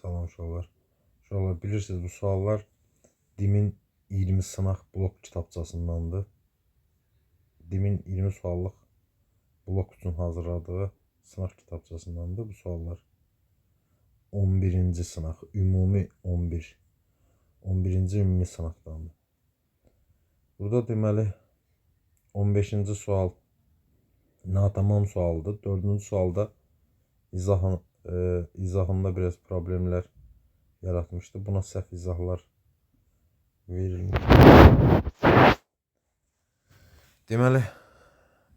Salam uşaqlar. Uşaqlar bilirsiniz bu suallar Dimin 20 sınaq blok kitabçasındandır. Dimin 20 suallıq blok üçün hazırladığı sınaq kitabçasındandır bu suallar. 11-ci sınaq, ümumi 11. 11-ci ümumi sınaqdandır. Burada deməli 15-ci sual natamam sualdır. 4-cü sualda izahında biraz problemlər yaratmışdı. Buna səhv izahlar verilmiş. Deməli,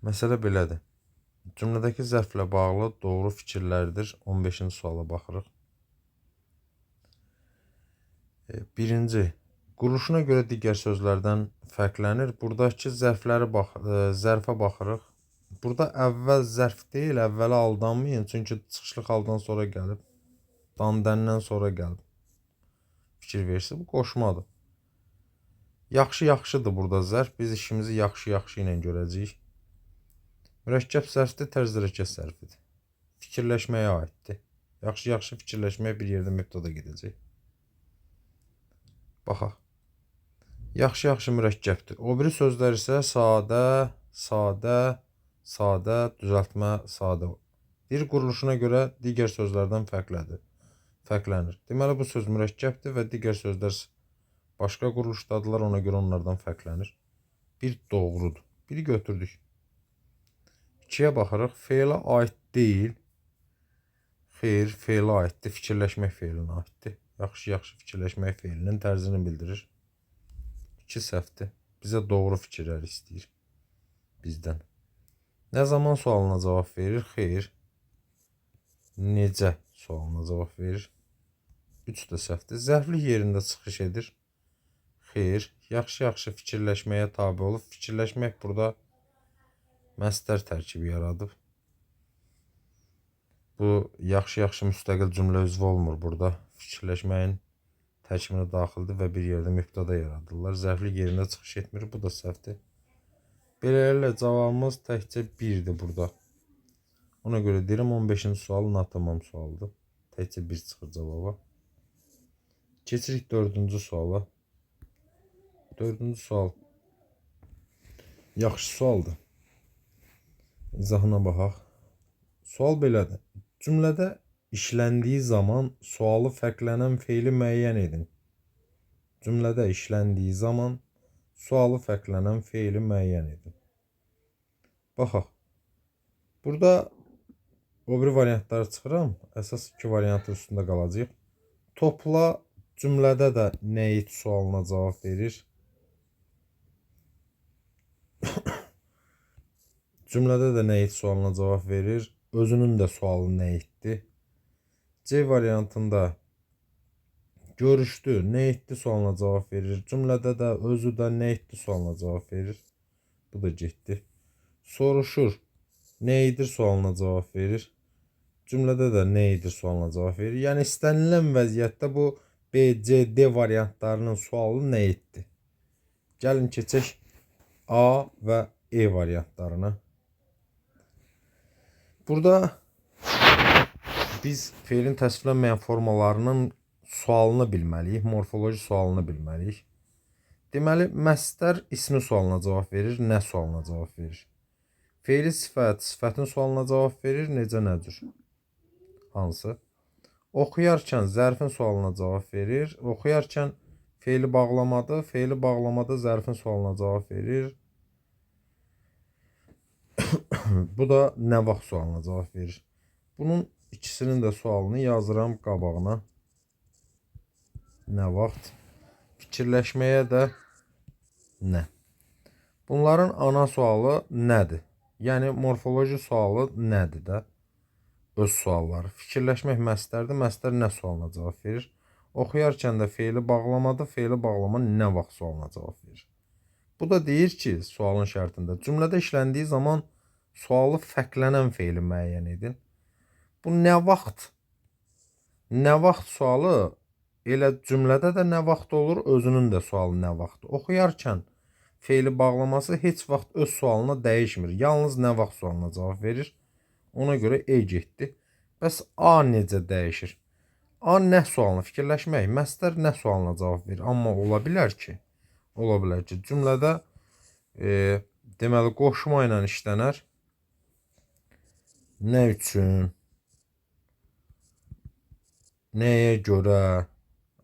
məsələ belədir. Cümlədəki zərflə bağlı doğru fikirlərdir. 15-ci suala baxırıq. Birinci, quruluşuna görə digər sözlərdən fərqlənir. Buradakı zərfə baxırıq. Burada əvvəl zərf deyil, əvvələ aldanmayın. Çünki çıxışlı xaldan sonra gəlib, dandəndən sonra gəlib. Fikir versin, bu qoşmadır. Yaxşı-yaxşıdır burada zərf. Biz işimizi yaxşı-yaxşı ilə görəcəyik. Mürəkkəb zərfdir, tərz hərəkət zərfidir. Fikirləşməyə aiddir. Yaxşı-yaxşı fikirləşməyə bir yerdə mübtəda gedəcək. Baxaq. Yaxşı-yaxşı mürəkkəbdir. O biri sözlər isə sadə, düzəltmə, sadə. Dil quruluşuna görə digər sözlərdən fərqlənir. Deməli, bu söz mürəkkəbdir və digər sözlər başqa quruluşdadırlar, ona görə onlardan fərqlənir. Bir doğrudur. Biri götürdük. 2-yə baxırıq. Feilə aid deyil. Xeyr, feilə aiddir. Fikirləşmək feilinə aiddir. Yaxşı-yaxşı fikirləşmək feilinin tərzini bildirir. 2 səhvdir. Bizə doğru fikirlər istəyir bizdən. Nə zaman sualına cavab verir? Xeyr. Necə sualına cavab verir? 3 də səhvdir. Zərflik yerində çıxış edir. Xeyr. Yaxşı-yaxşı fikirləşməyə tabi olub. Fikirləşmək burada məstər tərkibi yaradıb. Bu yaxşı-yaxşı müstəqil cümlə üzvü olmur burada. Fikirləşməyin tərkibinə daxildir və bir yerdə mübtəda yaradırlar. Zərflik yerində çıxış etmir. Bu da səhvdir. Beləliklə cavabımız təkcə 1-dir burada. Ona görə deyirəm 15-ci sual natamam sualdır. Təkcə 1 çıxır cavaba. Keçirik 4-cü suala. 4-cü sual yaxşı sualdır. İzahına baxaq. Sual belədir. Cümlədə işləndiyi zaman sualı fərqlənən feili müəyyən edin. Cümlədə işləndiyi zaman sualı fərqlənən feili müəyyən edin. Baxaq. Burada o biri variantları çıxıram. Əsas 2 variantın üstündə qalacaq. Topla cümlədə də nə et sualına cavab verir. Cümlədə də nə et sualına cavab verir. Özünün də sualı nə etdi. C variantında görüşdü, nə etdi sualına cavab verir. Cümlədə də özü də nə etdi sualına cavab verir. Bu da getdi. Soruşur, nə edir sualına cavab verir. Cümlədə də nə edir sualına cavab verir. Yəni istənilən vəziyyətdə bu B, C, D variantlarının sualı nə etdi. Gəlin keçək A və E variantlarına. Burada biz feilin təsvirlənməyən formalarının sualını bilməliyik, morfoloji sualını bilməliyik. Deməli, məstər ismi sualına cavab verir, nə sualına cavab verir. Feili sifət, sifətin sualına cavab verir, necə, nə cür? Hansı? Oxuyarkən zərfin sualına cavab verir. Oxuyarkən feili bağlamadı, feili bağlamada zərfin sualına cavab verir. Bu da nə vaxt sualına cavab verir. Bunun ikisinin də sualını yazıram qabağına. Nə vaxt? Fikirləşməyə də nə? Bunların ana sualı nədir? Yəni morfoloji sualı nədir də? Öz sualları. Fikirləşmək məstərdir. Məstər nə sualına cavab verir? Oxuyarkən də feili bağlamadı. Feili bağlama nə vaxt sualına cavab verir? Bu da deyir ki, sualın şərtində cümlədə işləndiyi zaman sualı fərqlənən feili müəyyən edin. Bu nə vaxt? Nə vaxt sualı elə cümlədə də nə vaxt olur, özünün də sualı nə vaxt. Oxuyarkən feili bağlaması heç vaxt öz sualına dəyişmir. Yalnız nə vaxt sualına cavab verir. Ona görə E getdi. Bəs A necə dəyişir? A nə sualını fikirləşmək, məstər nə sualına cavab verir. Amma ola bilər ki, cümlədə deməli qoşma ilə işlənər. Nə üçün? Nəyə görə?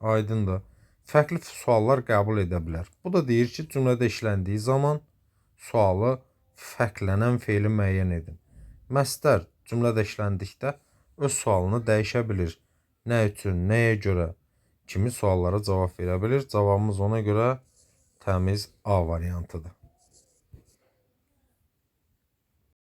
Aydındır. Fərqli suallar qəbul edə bilər. Bu da deyir ki, cümlədə işləndiyi zaman sualı fərqlənən feili müəyyən edin. Məstər cümlədə işləndikdə öz sualını dəyişə bilir. Nə üçün, nəyə görə kimi suallara cavab verə bilir. Cavabımız ona görə təmiz A variantıdır.